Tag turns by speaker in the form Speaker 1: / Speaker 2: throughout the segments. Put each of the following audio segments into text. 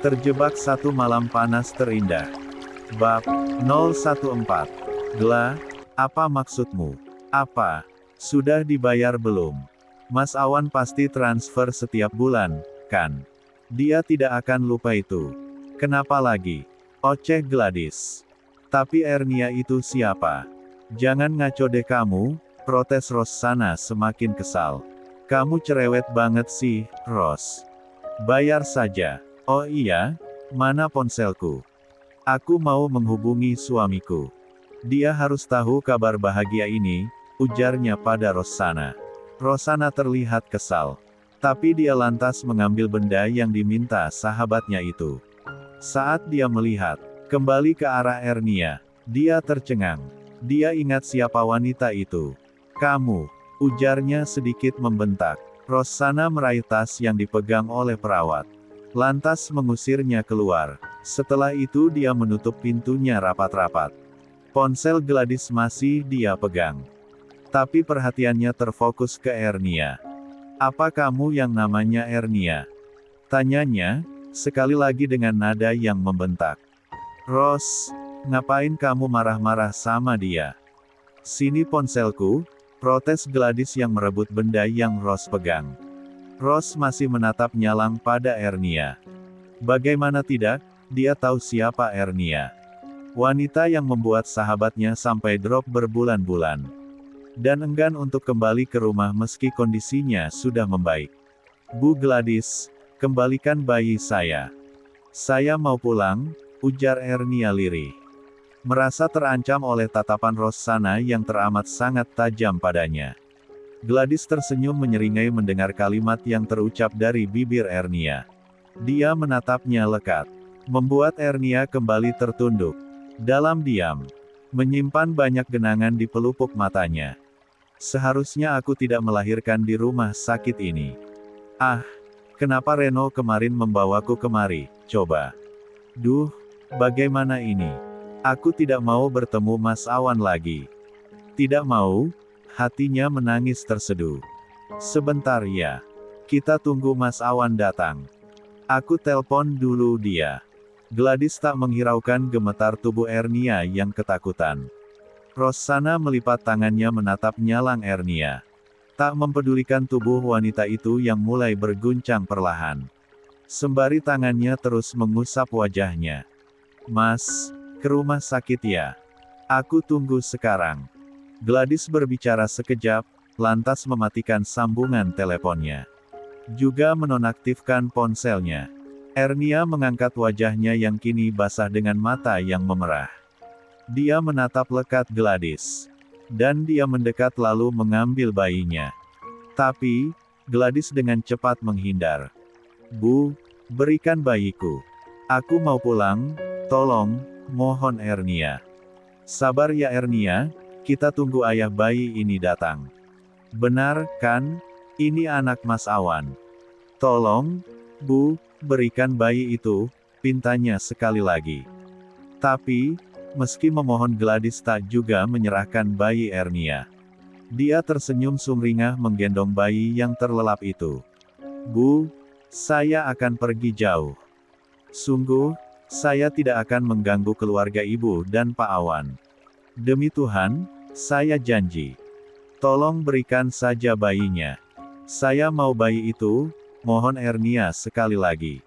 Speaker 1: Terjebak satu malam panas terindah. Bab 014. Gela, apa maksudmu? Apa? Sudah dibayar belum? Mas Awan pasti transfer setiap bulan, kan? Dia tidak akan lupa itu. Kenapa lagi? Oceh Gladys. Tapi Ernia itu siapa? Jangan ngaco deh kamu, protes Rossana semakin kesal. Kamu cerewet banget sih, Ros. Bayar saja. Oh iya, mana ponselku? Aku mau menghubungi suamiku. Dia harus tahu kabar bahagia ini, ujarnya pada Rossana. Rossana terlihat kesal. Tapi dia lantas mengambil benda yang diminta sahabatnya itu. Saat dia melihat kembali ke arah Ernia, dia tercengang. Dia ingat siapa wanita itu. Kamu, ujarnya sedikit membentak. Rossana meraih tas yang dipegang oleh perawat. Lantas mengusirnya keluar. Setelah itu dia menutup pintunya rapat-rapat. Ponsel Gladys masih dia pegang. Tapi perhatiannya terfokus ke Ernia. Apa kamu yang namanya Ernia? Tanyanya, sekali lagi dengan nada yang membentak. Ros, ngapain kamu marah-marah sama dia? Sini ponselku, protes Gladys yang merebut benda yang Ros pegang. Ros masih menatap nyalang pada Ernia. Bagaimana tidak, dia tahu siapa Ernia. Wanita yang membuat sahabatnya sampai drop berbulan-bulan. Dan enggan untuk kembali ke rumah meski kondisinya sudah membaik. Bu Gladys, kembalikan bayi saya. Saya mau pulang, ujar Ernia lirih. Merasa terancam oleh tatapan Rossana yang teramat sangat tajam padanya. Gladys tersenyum menyeringai mendengar kalimat yang terucap dari bibir Ernia. Dia menatapnya lekat. Membuat Ernia kembali tertunduk. Dalam diam. Menyimpan banyak genangan di pelupuk matanya. Seharusnya aku tidak melahirkan di rumah sakit ini. Ah, kenapa Reno kemarin membawaku kemari, coba. Duh, bagaimana ini? Aku tidak mau bertemu Mas Awan lagi. Tidak mau? Hatinya menangis terseduh. Sebentar ya. Kita tunggu Mas Awan datang. Aku telpon dulu dia. Gladys tak menghiraukan gemetar tubuh Ernia yang ketakutan. Rossana melipat tangannya menatap nyalang Ernia. Tak mempedulikan tubuh wanita itu yang mulai berguncang perlahan. Sembari tangannya terus mengusap wajahnya. Mas, ke rumah sakit ya. Aku tunggu sekarang. Gladys berbicara sekejap, lantas mematikan sambungan teleponnya. Juga menonaktifkan ponselnya. Ernia mengangkat wajahnya yang kini basah dengan mata yang memerah. Dia menatap lekat Gladys. Dan dia mendekat lalu mengambil bayinya. Tapi, Gladys dengan cepat menghindar. Bu, berikan bayiku. Aku mau pulang, tolong, mohon Ernia. Sabar ya Ernia, kita tunggu ayah bayi ini datang. Benar, kan? Ini anak Mas Awan. Tolong, Bu, berikan bayi itu, pintanya sekali lagi. Tapi, meski memohon Gladys tak juga menyerahkan bayi Ernia. Dia tersenyum sumringah menggendong bayi yang terlelap itu. Bu, saya akan pergi jauh. Sungguh, saya tidak akan mengganggu keluarga ibu dan Pak Awan. Demi Tuhan, saya janji. Tolong berikan saja bayinya. Saya mau bayi itu, mohon Ernia sekali lagi.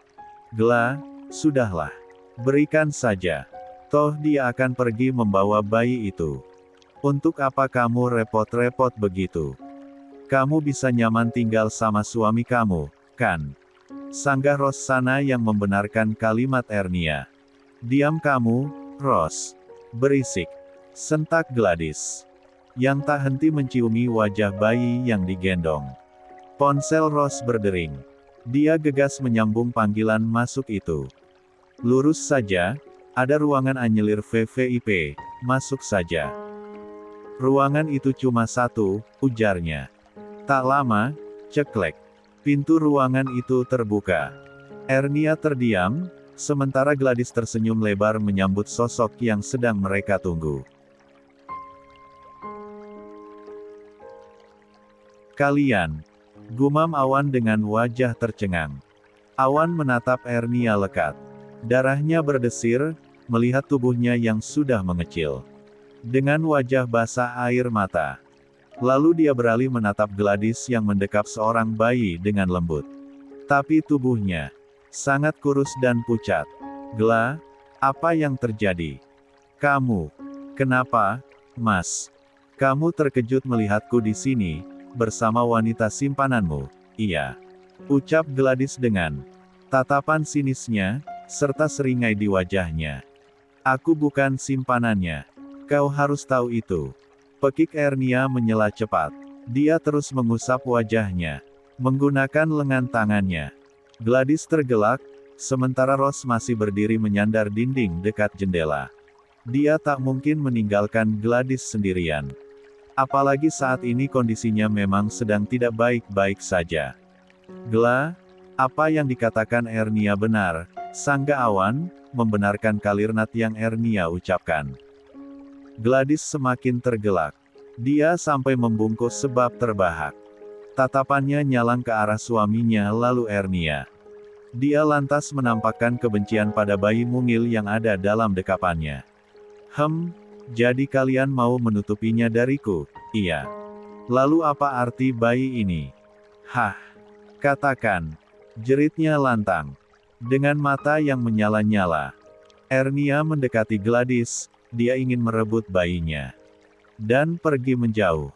Speaker 1: Gela, sudahlah. Berikan saja. Toh dia akan pergi membawa bayi itu. Untuk apa kamu repot-repot begitu? Kamu bisa nyaman tinggal sama suami kamu, kan? Sanggah Rossana yang membenarkan kalimat Ernia. Diam kamu, Ros. Berisik. Sentak Gladys. Yang tak henti menciumi wajah bayi yang digendong. Ponsel Ros berdering. Dia gegas menyambung panggilan masuk itu. Lurus saja, ada ruangan anyelir VVIP, masuk saja. Ruangan itu cuma satu, ujarnya. Tak lama, ceklek. Pintu ruangan itu terbuka. Ernia terdiam, sementara Gladys tersenyum lebar menyambut sosok yang sedang mereka tunggu. Kalian, gumam Awan dengan wajah tercengang. Awan menatap Ernia lekat. Darahnya berdesir, melihat tubuhnya yang sudah mengecil. Dengan wajah basah air mata. Lalu dia beralih menatap Gladys yang mendekap seorang bayi dengan lembut. Tapi tubuhnya sangat kurus dan pucat. "Gla, apa yang terjadi? Kamu, kenapa, Mas? Kamu terkejut melihatku di sini, bersama wanita simpananmu?" "Iya," ucap Gladys dengan tatapan sinisnya, serta seringai di wajahnya. "Aku bukan simpanannya. Kau harus tahu itu." Pekik Ernia menyela cepat. Dia terus mengusap wajahnya, menggunakan lengan tangannya. Gladys tergelak, sementara Rose masih berdiri menyandar dinding dekat jendela. Dia tak mungkin meninggalkan Gladys sendirian. Apalagi saat ini kondisinya memang sedang tidak baik-baik saja. "Gla, apa yang dikatakan Ernia benar," sangga Awan, membenarkan kalimat yang Ernia ucapkan. Gladys semakin tergelak. Dia sampai membungkuk sebab terbahak. Tatapannya nyalang ke arah suaminya lalu Ernia. Dia lantas menampakkan kebencian pada bayi mungil yang ada dalam dekapannya. Jadi kalian mau menutupinya dariku?" "Iya. Lalu apa arti bayi ini?" "Hah? Katakan," jeritnya lantang. Dengan mata yang menyala-nyala, Ernia mendekati Gladys, dia ingin merebut bayinya. Dan pergi menjauh.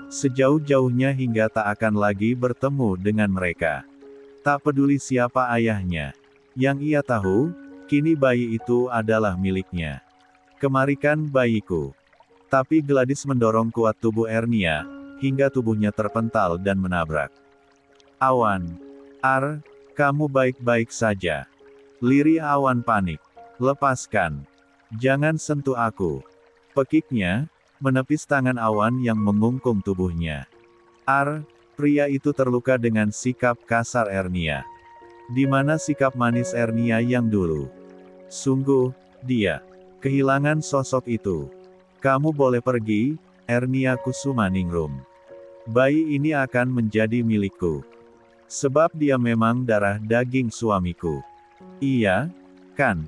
Speaker 1: Sejauh-jauhnya hingga tak akan lagi bertemu dengan mereka. Tak peduli siapa ayahnya. Yang ia tahu, kini bayi itu adalah miliknya. "Kemarikan bayiku." Tapi Gladys mendorong kuat tubuh Ernia, hingga tubuhnya terpental dan menabrak. "Awan. Kamu baik-baik saja?" Lirih Awan panik. "Lepaskan. Jangan sentuh aku." Pekiknya menepis tangan Awan yang mengungkung tubuhnya. Pria itu terluka dengan sikap kasar Ernia. Di mana sikap manis Ernia yang dulu? Sungguh, dia kehilangan sosok itu. "Kamu boleh pergi, Ernia Kusumaningrum. Bayi ini akan menjadi milikku. Sebab dia memang darah daging suamiku." "Iya, kan?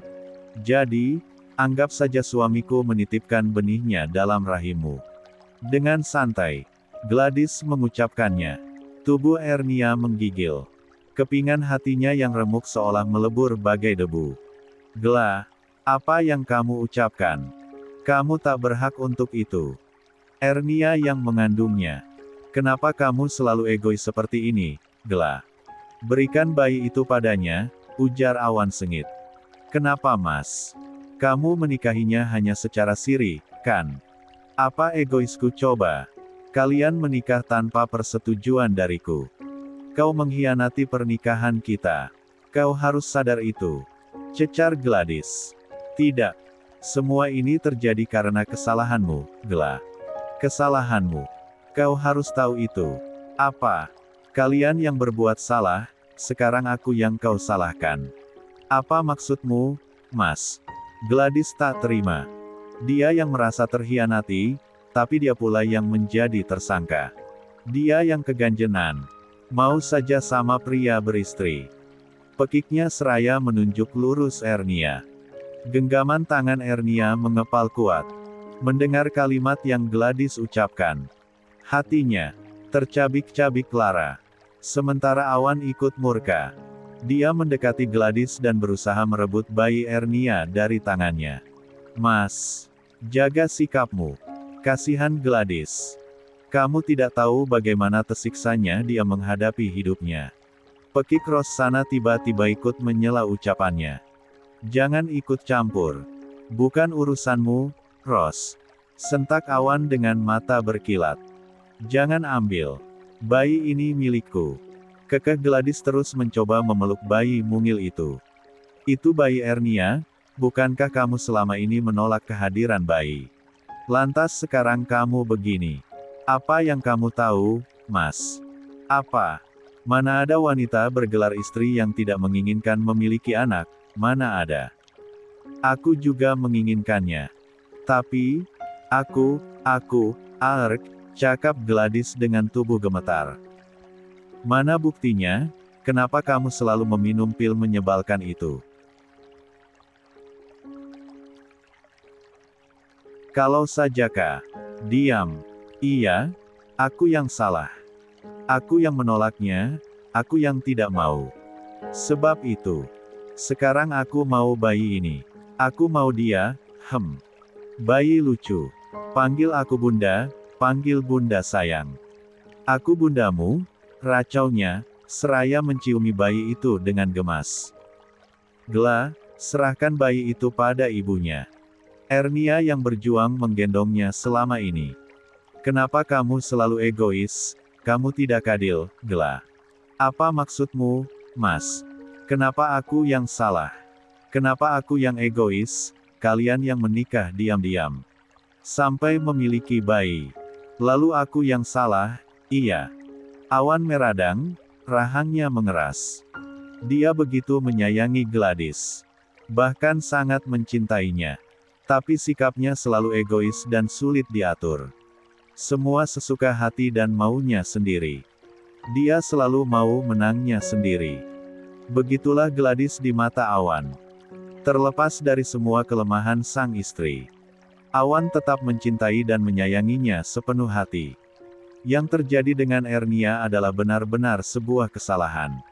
Speaker 1: Jadi, anggap saja suamiku menitipkan benihnya dalam rahimmu." Dengan santai, Gladys mengucapkannya. Tubuh Ernia menggigil. Kepingan hatinya yang remuk seolah melebur bagai debu. "Gla, apa yang kamu ucapkan? Kamu tak berhak untuk itu. Ernia yang mengandungnya. Kenapa kamu selalu egois seperti ini, Gla?" "Berikan bayi itu padanya," ujar Awan sengit. "Kenapa Mas? Kamu menikahinya hanya secara siri, kan? Apa egoisku coba? Kalian menikah tanpa persetujuan dariku. Kau mengkhianati pernikahan kita. Kau harus sadar itu." Cecar Gladys. "Tidak. Semua ini terjadi karena kesalahanmu, Gla. Kesalahanmu. Kau harus tahu itu." "Apa? Kalian yang berbuat salah, sekarang aku yang kau salahkan. Apa maksudmu, Mas?" Gladys tak terima. Dia yang merasa terhianati, tapi dia pula yang menjadi tersangka. Dia yang keganjenan. Mau saja sama pria beristri. Pekiknya seraya menunjuk lurus Ernia. Genggaman tangan Ernia mengepal kuat. Mendengar kalimat yang Gladys ucapkan, hatinya tercabik-cabik lara. Sementara Awan ikut murka. Dia mendekati Gladys dan berusaha merebut bayi Ernia dari tangannya. "Mas, jaga sikapmu. Kasihan Gladys. Kamu tidak tahu bagaimana tersiksanya dia menghadapi hidupnya." Pekik Rossana tiba-tiba ikut menyela ucapannya. "Jangan ikut campur. Bukan urusanmu, Ros." Sentak Awan dengan mata berkilat. "Jangan ambil. Bayi ini milikku." Kekeh Gladys terus mencoba memeluk bayi mungil itu. "Itu bayi Ernia, bukankah kamu selama ini menolak kehadiran bayi? Lantas sekarang kamu begini. Apa yang kamu tahu, Mas? Apa? Mana ada wanita bergelar istri yang tidak menginginkan memiliki anak, mana ada. Aku juga menginginkannya. Tapi, cakap Gladys dengan tubuh gemetar. "Mana buktinya? Kenapa kamu selalu meminum pil menyebalkan itu? Kalau saja Kak, diam. Iya, aku yang salah. Aku yang menolaknya, aku yang tidak mau. Sebab itu, sekarang aku mau bayi ini. Aku mau dia, Bayi lucu. Panggil aku bunda, panggil bunda sayang. Aku bundamu, racaunya, seraya menciumi bayi itu dengan gemas. Gela, serahkan bayi itu pada ibunya. Ernia yang berjuang menggendongnya selama ini. Kenapa kamu selalu egois? Kamu tidak adil, Gela. Apa maksudmu, Mas? Kenapa aku yang salah? Kenapa aku yang egois? Kalian yang menikah diam-diam. Sampai memiliki bayi. Lalu aku yang salah, iya. Awan meradang, rahangnya mengeras. Dia begitu menyayangi Gladys. Bahkan sangat mencintainya. Tapi sikapnya selalu egois dan sulit diatur. Semua sesuka hati dan maunya sendiri. Dia selalu mau menangnya sendiri. Begitulah Gladys di mata Awan. Terlepas dari semua kelemahan sang istri, Awan tetap mencintai dan menyayanginya sepenuh hati. Yang terjadi dengan Ernia adalah benar-benar sebuah kesalahan.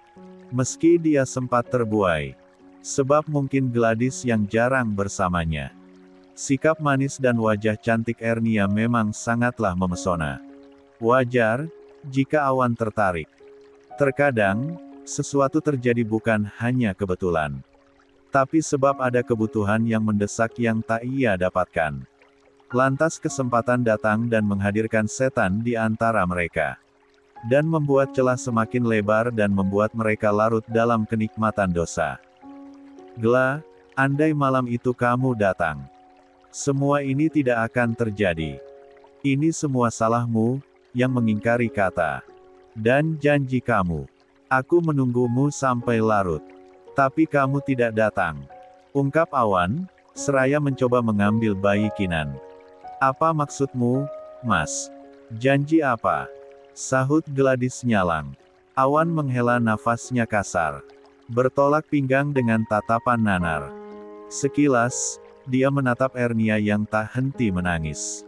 Speaker 1: Meski dia sempat terbuai. Sebab mungkin Gladys yang jarang bersamanya. Sikap manis dan wajah cantik Ernia memang sangatlah memesona. Wajar, jika Awan tertarik. Terkadang, sesuatu terjadi bukan hanya kebetulan. Tapi sebab ada kebutuhan yang mendesak yang tak ia dapatkan. Lantas kesempatan datang dan menghadirkan setan di antara mereka. Dan membuat celah semakin lebar dan membuat mereka larut dalam kenikmatan dosa. Gela, andai malam itu kamu datang. Semua ini tidak akan terjadi. Ini semua salahmu, yang mengingkari kata. Dan janji kamu. Aku menunggumu sampai larut. Tapi kamu tidak datang. Ungkap Awan, seraya mencoba mengambil bayi Kinan. Apa maksudmu, Mas? Janji apa? Sahut Gladys nyalang. Awan menghela nafasnya kasar. Bertolak pinggang dengan tatapan nanar. Sekilas, dia menatap Ernia yang tak henti menangis.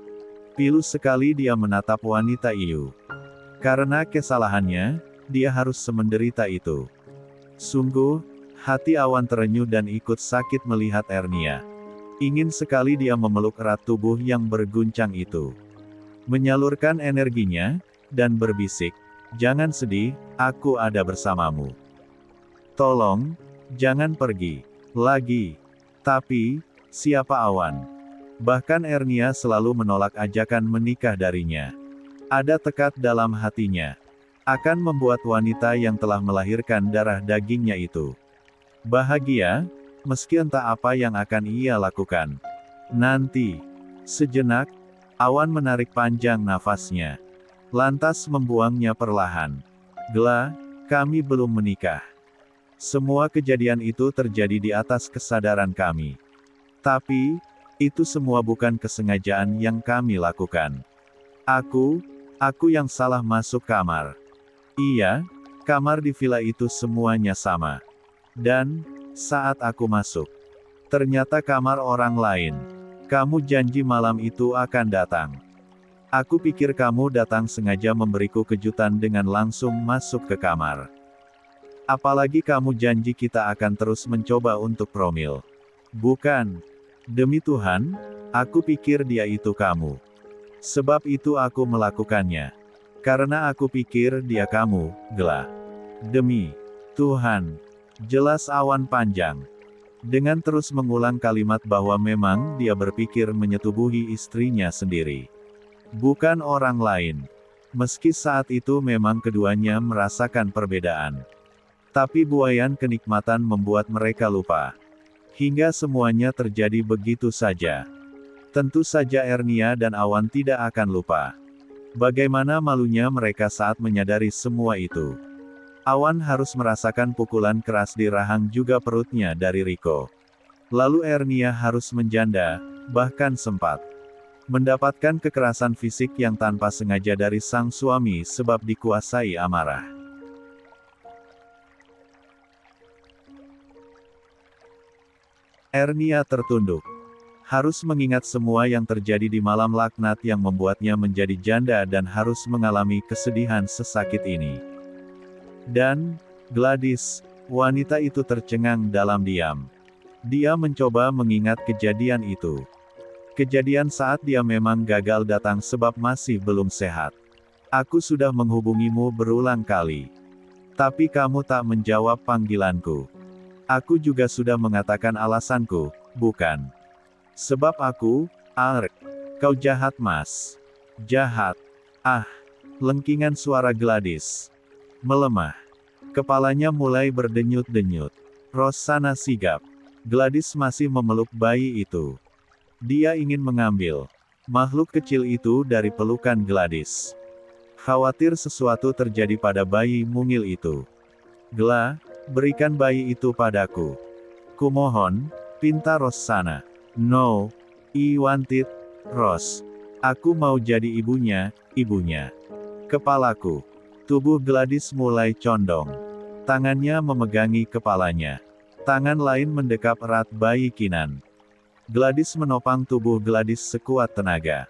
Speaker 1: Pilu sekali dia menatap wanita itu. Karena kesalahannya, dia harus semenderita itu. Sungguh, hati Awan terenyuh dan ikut sakit melihat Ernia. Ingin sekali dia memeluk erat tubuh yang berguncang itu. Menyalurkan energinya, dan berbisik, "Jangan sedih, aku ada bersamamu. Tolong, jangan pergi lagi." Tapi, siapa Awan? Bahkan Ernia selalu menolak ajakan menikah darinya. Ada tekad dalam hatinya. Akan membuat wanita yang telah melahirkan darah dagingnya itu bahagia, meski entah apa yang akan ia lakukan. Nanti. Sejenak, Awan menarik panjang nafasnya. Lantas membuangnya perlahan. Gela, kami belum menikah. Semua kejadian itu terjadi di atas kesadaran kami. Tapi, itu semua bukan kesengajaan yang kami lakukan. Aku yang salah masuk kamar. Iya, kamar di villa itu semuanya sama. Dan, saat aku masuk, ternyata kamar orang lain. Kamu janji malam itu akan datang. Aku pikir kamu datang sengaja memberiku kejutan dengan langsung masuk ke kamar. Apalagi kamu janji kita akan terus mencoba untuk promil. Bukan. Demi Tuhan, aku pikir dia itu kamu. Sebab itu aku melakukannya. Karena aku pikir dia kamu, Gela. Demi Tuhan. Jelas Awan panjang. Dengan terus mengulang kalimat bahwa memang dia berpikir menyetubuhi istrinya sendiri. Bukan orang lain. Meski saat itu memang keduanya merasakan perbedaan. Tapi buaian kenikmatan membuat mereka lupa. Hingga semuanya terjadi begitu saja. Tentu saja Ernia dan Awan tidak akan lupa. Bagaimana malunya mereka saat menyadari semua itu. Awan harus merasakan pukulan keras di rahang juga perutnya dari Riko. Lalu Ernia harus menjanda, bahkan sempat mendapatkan kekerasan fisik yang tanpa sengaja dari sang suami sebab dikuasai amarah. Ernia tertunduk. Harus mengingat semua yang terjadi di malam laknat yang membuatnya menjadi janda dan harus mengalami kesedihan sesakit ini. Dan, Gladys, wanita itu tercengang dalam diam. Dia mencoba mengingat kejadian itu. Kejadian saat dia memang gagal datang sebab masih belum sehat. Aku sudah menghubungimu berulang kali. Tapi kamu tak menjawab panggilanku. Aku juga sudah mengatakan alasanku, bukan? Sebab aku, kau jahat mas. Jahat. Ah, lengkingan suara Gladys melemah. Kepalanya mulai berdenyut-denyut. Rosanna sigap. Gladys masih memeluk bayi itu. Dia ingin mengambil makhluk kecil itu dari pelukan Gladys. Khawatir sesuatu terjadi pada bayi mungil itu. Berikan bayi itu padaku. Kumohon, pinta Rosanna. No, I want it, Ros. Aku mau jadi ibunya, ibunya. Kepalaku. Tubuh Gladys mulai condong. Tangannya memegangi kepalanya. Tangan lain mendekap erat bayi Kinan. Gladys menopang tubuh Gladys sekuat tenaga.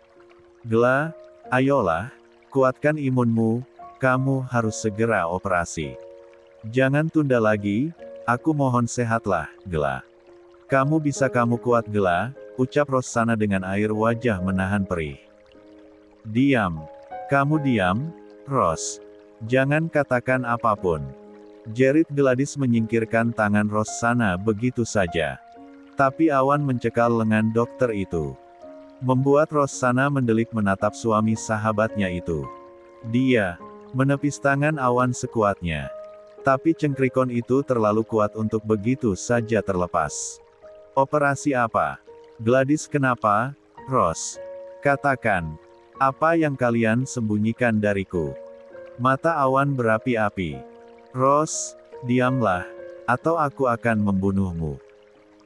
Speaker 1: Ayolah, kuatkan imunmu, kamu harus segera operasi. Jangan tunda lagi, aku mohon sehatlah, Kamu kuat ucap Rosanna dengan air wajah menahan perih. Diam. Kamu diam, Ros. Jangan katakan apapun. Jerit Gladys menyingkirkan tangan Rosanna begitu saja. Tapi awan mencekal lengan dokter itu. Membuat Rosanna mendelik menatap suami sahabatnya itu. Dia menepis tangan awan sekuatnya. Tapi cengkrikon itu terlalu kuat untuk begitu saja terlepas. Operasi apa? Gladys kenapa, Ros? Katakan. Apa yang kalian sembunyikan dariku? Mata awan berapi-api. Ros, diamlah, atau aku akan membunuhmu.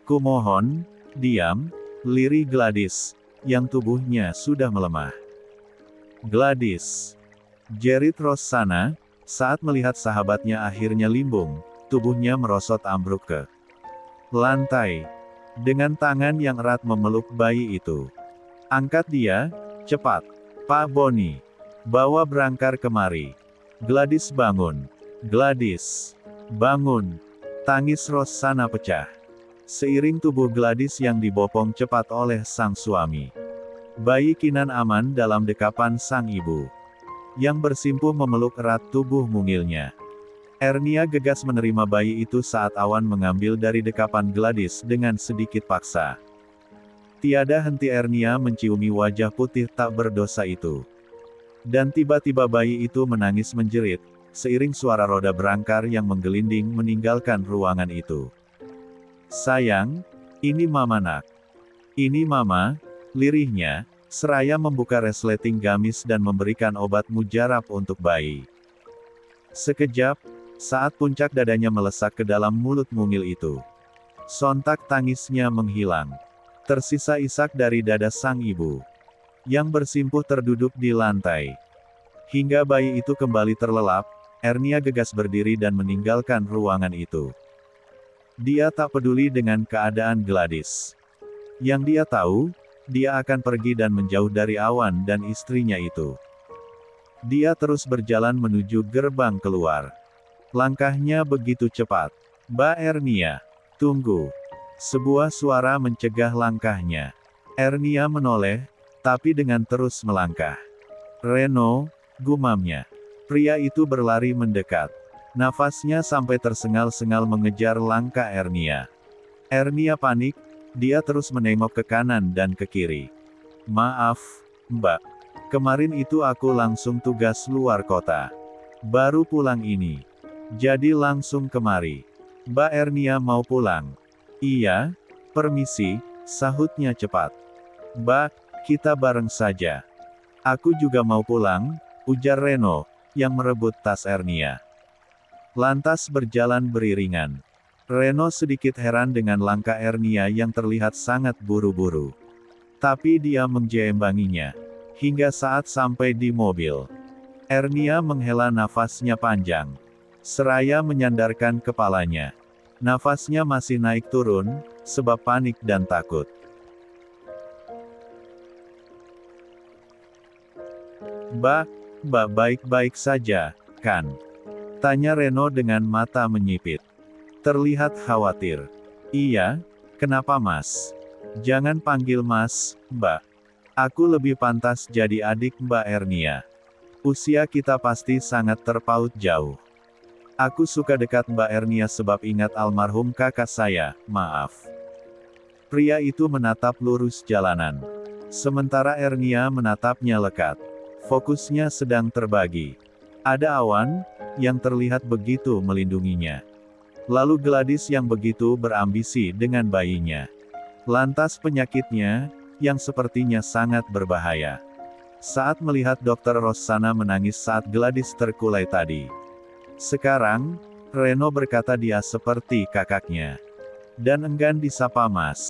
Speaker 1: Kumohon, diam, lirih Gladys, yang tubuhnya sudah melemah. Gladys. Jerit Rosanna, saat melihat sahabatnya akhirnya limbung, tubuhnya merosot ambruk ke lantai. Dengan tangan yang erat memeluk bayi itu. Angkat dia, cepat. Pak Boni. Bawa berangkar kemari. Gladys bangun. Gladys. Bangun. Tangis Rosanna pecah. Seiring tubuh Gladys yang dibopong cepat oleh sang suami. Bayi Kinan aman dalam dekapan sang ibu. Yang bersimpuh memeluk erat tubuh mungilnya. Ernia gegas menerima bayi itu saat awan mengambil dari dekapan Gladys dengan sedikit paksa. Tiada henti Ernia menciumi wajah putih tak berdosa itu. Dan tiba-tiba bayi itu menangis menjerit, seiring suara roda berangkar yang menggelinding meninggalkan ruangan itu. Sayang, ini mama nak. Ini mama, lirihnya, seraya membuka resleting gamis dan memberikan obat mujarab untuk bayi. Sekejap, saat puncak dadanya melesak ke dalam mulut mungil itu. Sontak tangisnya menghilang. Tersisa isak dari dada sang ibu. Yang bersimpuh terduduk di lantai. Hingga bayi itu kembali terlelap, Ernia gegas berdiri dan meninggalkan ruangan itu. Dia tak peduli dengan keadaan Gladys. Yang dia tahu, dia akan pergi dan menjauh dari awan dan istrinya itu. Dia terus berjalan menuju gerbang keluar. Langkahnya begitu cepat. Mbak Ernia, tunggu. Sebuah suara mencegah langkahnya. Ernia menoleh, tapi dengan terus melangkah. Reno, gumamnya. Pria itu berlari mendekat. Nafasnya sampai tersengal-sengal mengejar langkah Ernia. Ernia panik, dia terus menengok ke kanan dan ke kiri. Maaf, Mbak. Kemarin itu aku langsung tugas luar kota. Baru pulang ini. Jadi langsung kemari. Mbak Ernia mau pulang. Iya, permisi, sahutnya cepat. Mbak, kita bareng saja. Aku juga mau pulang, ujar Reno, yang merebut tas Ernia. Lantas berjalan beriringan. Reno sedikit heran dengan langkah Ernia yang terlihat sangat buru-buru. Tapi dia menjeembanginya. Hingga saat sampai di mobil. Ernia menghela nafasnya panjang. Seraya menyandarkan kepalanya. Nafasnya masih naik turun, sebab panik dan takut. Mbak baik-baik saja, kan? Tanya Reno dengan mata menyipit. Terlihat khawatir. Iya, kenapa Mas? Jangan panggil Mas, Mbak. Aku lebih pantas jadi adik Mbak Ernia. Usia kita pasti sangat terpaut jauh. Aku suka dekat Mbak Ernia sebab ingat almarhum kakak saya, maaf. Pria itu menatap lurus jalanan. Sementara Ernia menatapnya lekat. Fokusnya sedang terbagi. Ada awan, yang terlihat begitu melindunginya. Lalu Gladys yang begitu berambisi dengan bayinya. Lantas penyakitnya, yang sepertinya sangat berbahaya. Saat melihat Dr. Rossana menangis saat Gladys terkulai tadi. Sekarang, Reno berkata dia seperti kakaknya. Dan enggan disapa Mas.